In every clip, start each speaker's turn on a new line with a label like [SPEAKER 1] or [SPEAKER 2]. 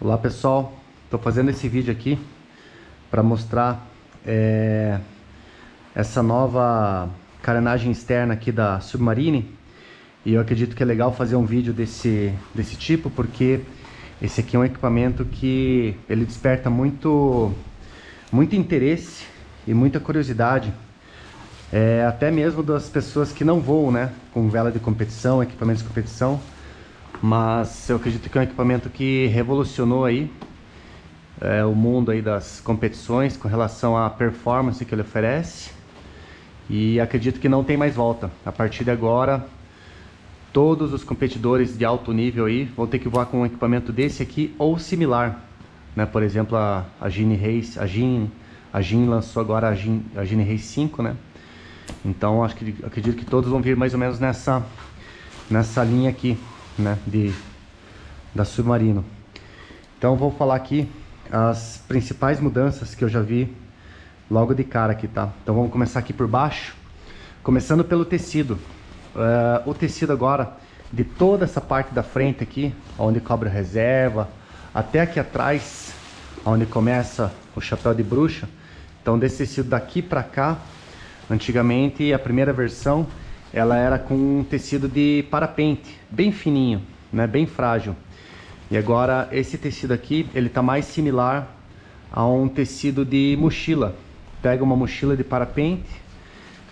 [SPEAKER 1] Olá pessoal, estou fazendo esse vídeo aqui para mostrar essa nova carenagem externa aqui da Submarine. E eu acredito que é legal fazer um vídeo desse tipo, porque esse aqui é um equipamento que ele desperta muito interesse e muita curiosidade, até mesmo das pessoas que não voam, né, com vela de competição, equipamentos de competição. Mas eu acredito que é um equipamento que revolucionou aí o mundo aí das competições com relação à performance que ele oferece, e acredito que não tem mais volta. A partir de agora, todos os competidores de alto nível aí vão ter que voar com um equipamento desse aqui ou similar, né? Por exemplo, a Gene Race, a Gene lançou agora a Gene Race 5, né? Então acredito que todos vão vir mais ou menos nessa linha aqui, né, da Submarino. Então vou falar aqui as principais mudanças que eu já vi logo de cara aqui, tá? Então vamos começar aqui por baixo, começando pelo tecido. O tecido agora, de toda essa parte da frente aqui, onde cobre a reserva, até aqui atrás, onde começa o chapéu de bruxa. Então desse tecido daqui pra cá, antigamente a primeira versão ela era com um tecido de parapente, bem fininho, né, bem frágil. E agora esse tecido aqui, ele tá mais similar a um tecido de mochila. Pega uma mochila de parapente,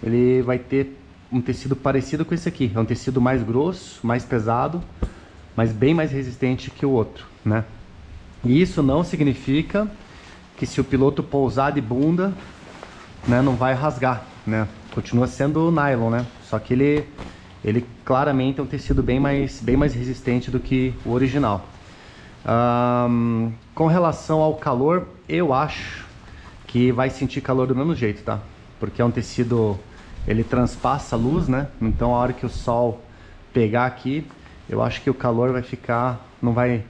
[SPEAKER 1] ele vai ter um tecido parecido com esse aqui. É um tecido mais grosso, mais pesado, mas bem mais resistente que o outro, né? E isso não significa que se o piloto pousar de bunda, né, não vai rasgar, né? Continua sendo nylon, né? Só que ele claramente é um tecido bem mais resistente do que o original. Com relação ao calor, eu acho que vai sentir calor do mesmo jeito, tá? Porque é um tecido, ele transpassa a luz, né? Então a hora que o sol pegar aqui, eu acho que o calor vai ficar, não vai,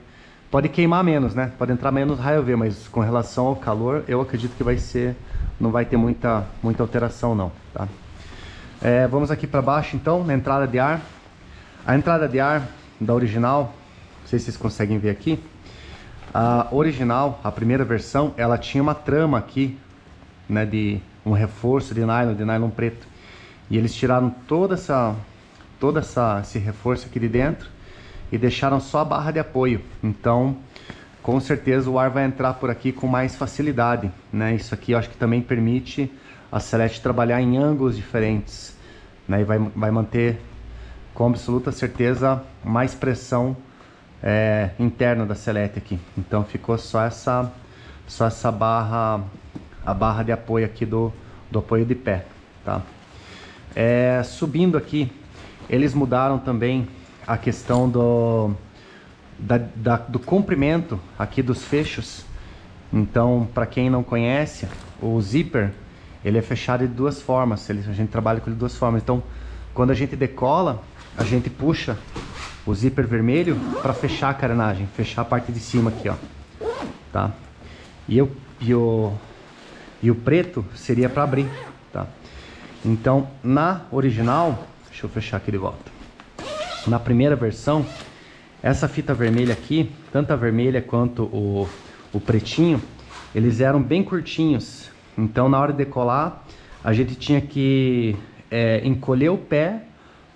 [SPEAKER 1] pode queimar menos, né? Pode entrar menos raio UV, mas com relação ao calor, eu acredito que vai ser, não vai ter muita alteração não, tá? Vamos aqui para baixo então, na entrada de ar. A entrada de ar da original, não sei se vocês conseguem ver aqui. A original, a primeira versão, ela tinha uma trama aqui, né, de um reforço de nylon preto. E eles tiraram todo esse reforço aqui de dentro e deixaram só a barra de apoio. Então, com certeza o ar vai entrar por aqui com mais facilidade, né? Isso aqui eu acho que também permite a Celeste trabalhar em ângulos diferentes, né? E vai manter com absoluta certeza mais pressão interna da Celeste aqui. Então ficou só essa barra, a barra de apoio aqui do apoio de pé, tá? Subindo aqui, eles mudaram também a questão do comprimento aqui dos fechos. Então, para quem não conhece, o zíper, ele é fechado de duas formas. A gente trabalha com ele de duas formas. Então, quando a gente decola, a gente puxa o zíper vermelho para fechar a carenagem, fechar a parte de cima aqui, ó, tá? E o preto seria para abrir, tá? Então, na original, deixa eu fechar aqui de volta. Na primeira versão, essa fita vermelha aqui, tanto a vermelha quanto o pretinho, eles eram bem curtinhos. Então na hora de decolar, a gente tinha que encolher o pé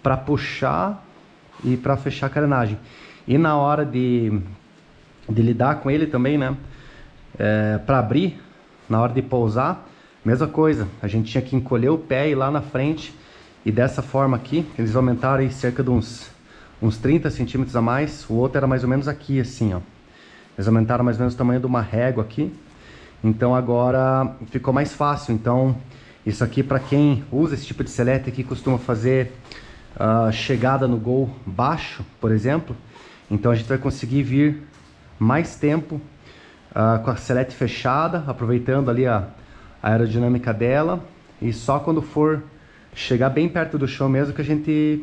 [SPEAKER 1] para puxar e para fechar a carenagem. E na hora de lidar com ele também, né, para abrir, na hora de pousar, mesma coisa. A gente tinha que encolher o pé e ir lá na frente. E dessa forma aqui, eles aumentaram aí cerca de uns 30 centímetros a mais. O outro era mais ou menos aqui, assim, ó. Eles aumentaram mais ou menos o tamanho de uma régua aqui. Então agora ficou mais fácil. Então isso aqui, para quem usa esse tipo de selete que costuma fazer chegada no gol baixo, por exemplo, então a gente vai conseguir vir mais tempo com a selete fechada, aproveitando ali a aerodinâmica dela, e só quando for chegar bem perto do chão mesmo que a gente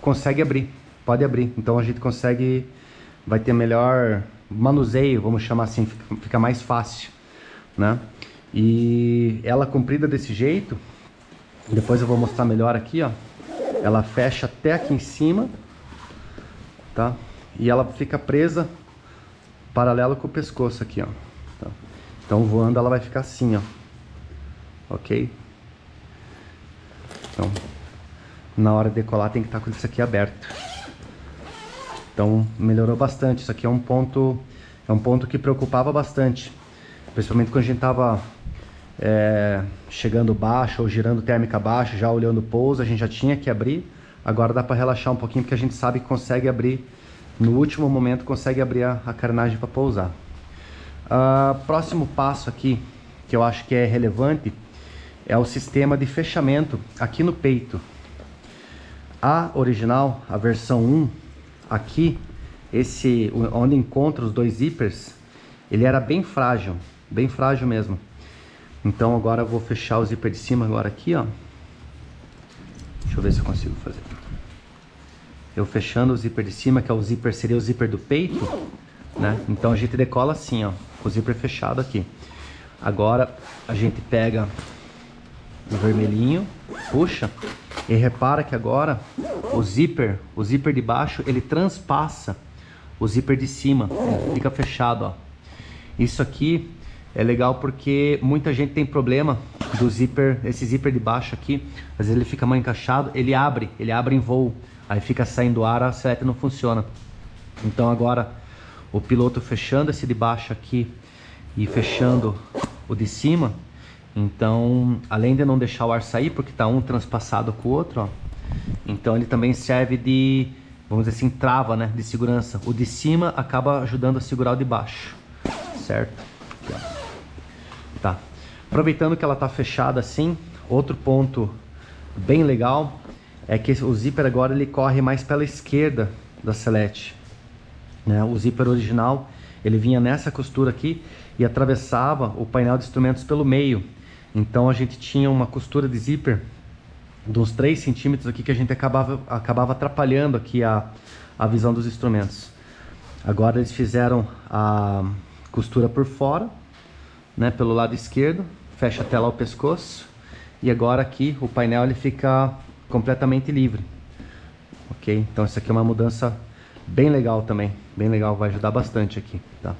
[SPEAKER 1] consegue abrir, pode abrir. Então a gente vai ter melhor manuseio, vamos chamar assim, fica mais fácil, né? E ela comprida desse jeito, depois eu vou mostrar melhor aqui, ó. Ela fecha até aqui em cima, tá? E ela fica presa paralelo com o pescoço aqui, ó. Tá. Então voando ela vai ficar assim, ó. Ok? Então, na hora de decolar tem que estar com isso aqui aberto. Então melhorou bastante. Isso aqui é um ponto que preocupava bastante, principalmente quando a gente tava chegando baixo ou girando térmica baixo, já olhando o pouso, a gente já tinha que abrir. Agora dá para relaxar um pouquinho, porque a gente sabe que consegue abrir no último momento, consegue abrir a carenagem para pousar. Próximo passo aqui, que eu acho que é relevante, é o sistema de fechamento aqui no peito. A original, a versão 1, aqui, onde encontra os dois zippers, ele era bem frágil mesmo. Então agora eu vou fechar o zíper de cima agora aqui, ó. Deixa eu ver se eu consigo fazer. Eu fechando o zíper de cima, que é o zíper, seria o zíper do peito, né? Então a gente decola assim, ó, com o zíper fechado aqui. Agora a gente pega o vermelhinho, puxa, e repara que agora o zíper de baixo, ele transpassa o zíper de cima, ele fica fechado, ó. Isso aqui é legal porque muita gente tem problema do zíper, esse zíper de baixo aqui, às vezes ele fica mal encaixado, ele abre em voo, aí fica saindo ar, a seleta não funciona. Então agora o piloto fechando esse de baixo aqui e fechando o de cima, então além de não deixar o ar sair, porque tá um transpassado com o outro, ó, então ele também serve de, vamos dizer assim, trava, né, de segurança. O de cima acaba ajudando a segurar o de baixo, certo? Aqui, ó. Tá. Aproveitando que ela tá fechada assim, outro ponto bem legal é que o zíper agora ele corre mais pela esquerda da selete, né? O zíper original ele vinha nessa costura aqui e atravessava o painel de instrumentos pelo meio. Então a gente tinha uma costura de zíper de uns 3 centímetros aqui que a gente acabava atrapalhando aqui a visão dos instrumentos. Agora eles fizeram a costura por fora, né, pelo lado esquerdo, fecha até lá o pescoço, e agora aqui o painel ele fica completamente livre, ok? Então isso aqui é uma mudança bem legal também, bem legal, vai ajudar bastante aqui, tá?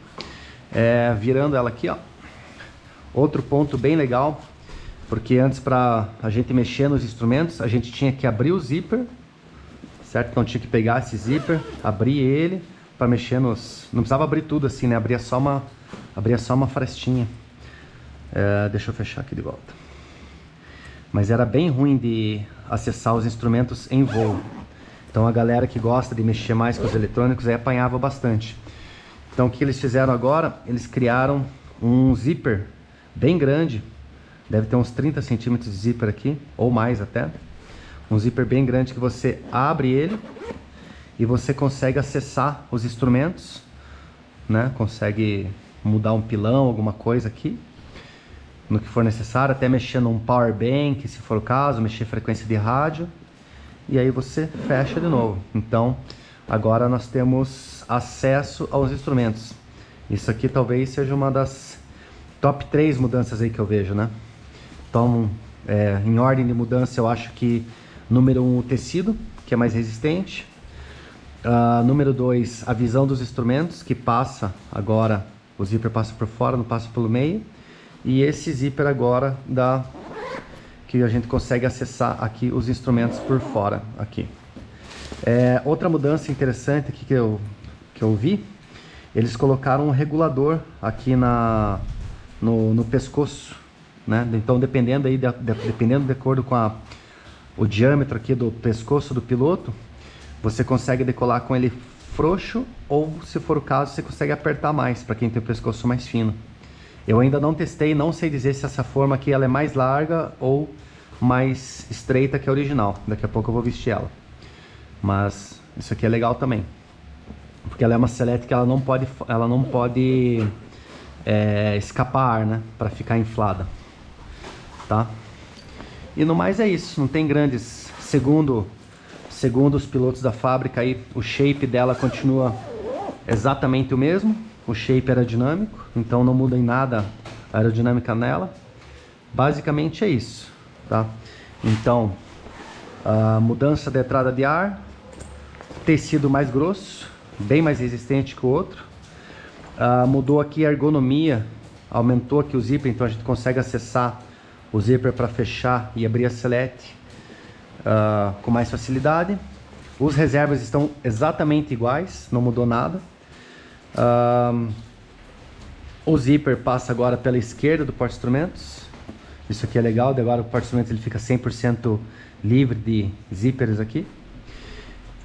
[SPEAKER 1] Virando ela aqui, ó, outro ponto bem legal, porque antes, para a gente mexer nos instrumentos, a gente tinha que abrir o zíper, certo? Então tinha que pegar esse zíper, abrir ele para mexer nos, não precisava abrir tudo assim, né? Abria só uma frestinha. Deixa eu fechar aqui de volta. Mas era bem ruim de acessar os instrumentos em voo. Então a galera que gosta de mexer mais com os eletrônicos aí apanhava bastante. Então o que eles fizeram agora? Eles criaram um zíper bem grande. Deve ter uns 30 centímetros de zíper aqui, ou mais até. Um zíper bem grande que você abre ele e você consegue acessar os instrumentos, né? Consegue mudar um pilão, alguma coisa aqui, no que for necessário, até mexer num power bank, se for o caso, mexer frequência de rádio, e aí você fecha de novo. Então agora nós temos acesso aos instrumentos. Isso aqui talvez seja uma das top 3 mudanças aí que eu vejo, né? Então em ordem de mudança, eu acho que número 1, o tecido, que é mais resistente. Número 2, a visão dos instrumentos, que passa agora, o zíper passa por fora, não passa pelo meio. E esse zíper agora que a gente consegue acessar aqui os instrumentos por fora aqui. Outra mudança interessante aqui que eu vi, eles colocaram um regulador aqui no pescoço, né? Então dependendo aí dependendo de acordo com o diâmetro aqui do pescoço do piloto, você consegue decolar com ele frouxo, ou se for o caso você consegue apertar mais para quem tem o pescoço mais fino. Eu ainda não testei, não sei dizer se essa forma aqui ela é mais larga ou mais estreita que a original. Daqui a pouco eu vou vestir ela. Mas isso aqui é legal também, porque ela é uma selete que ela não pode escapar ar, né, para ficar inflada, tá? E no mais é isso, não tem grandes, segundo os pilotos da fábrica aí, o shape dela continua exatamente o mesmo, o shape aerodinâmico, então não muda em nada a aerodinâmica nela. Basicamente é isso, tá? Então a mudança da entrada de ar, tecido mais grosso, bem mais resistente que o outro. Mudou aqui a ergonomia, aumentou aqui o zíper, então a gente consegue acessar o zíper para fechar e abrir a selete com mais facilidade. Os reservas estão exatamente iguais, não mudou nada. O zíper passa agora pela esquerda do porta-instrumentos. Isso aqui é legal, agora o porta-instrumentos ele fica 100% livre de zíperes aqui.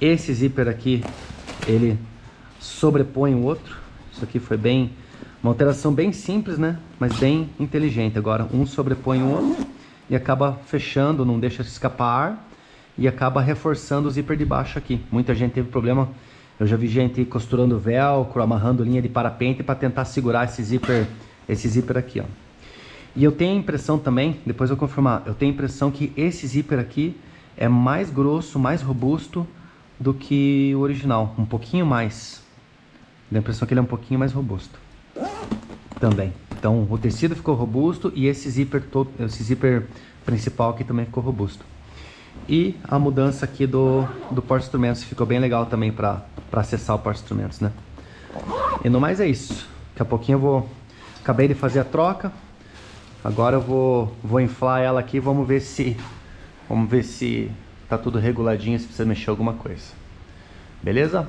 [SPEAKER 1] Esse zíper aqui, ele sobrepõe o outro. Isso aqui foi uma alteração bem simples, né? Mas bem inteligente. Agora um sobrepõe o outro e acaba fechando, não deixa escapar ar e acaba reforçando o zíper de baixo aqui. Muita gente teve problema, eu já vi gente costurando velcro, amarrando linha de parapente para tentar segurar esse zíper aqui, ó. E eu tenho a impressão também, depois eu vou confirmar, eu tenho a impressão que esse zíper aqui é mais grosso, mais robusto do que o original, um pouquinho mais. Dá a impressão que ele é um pouquinho mais robusto também. Então o tecido ficou robusto e esse zíper principal aqui também ficou robusto. E a mudança aqui do porta-instrumentos ficou bem legal também para acessar o porta-instrumentos, né? E no mais é isso. Daqui a pouquinho acabei de fazer a troca. Agora eu vou inflar ela aqui, vamos ver se tá tudo reguladinho, se precisa mexer alguma coisa. Beleza?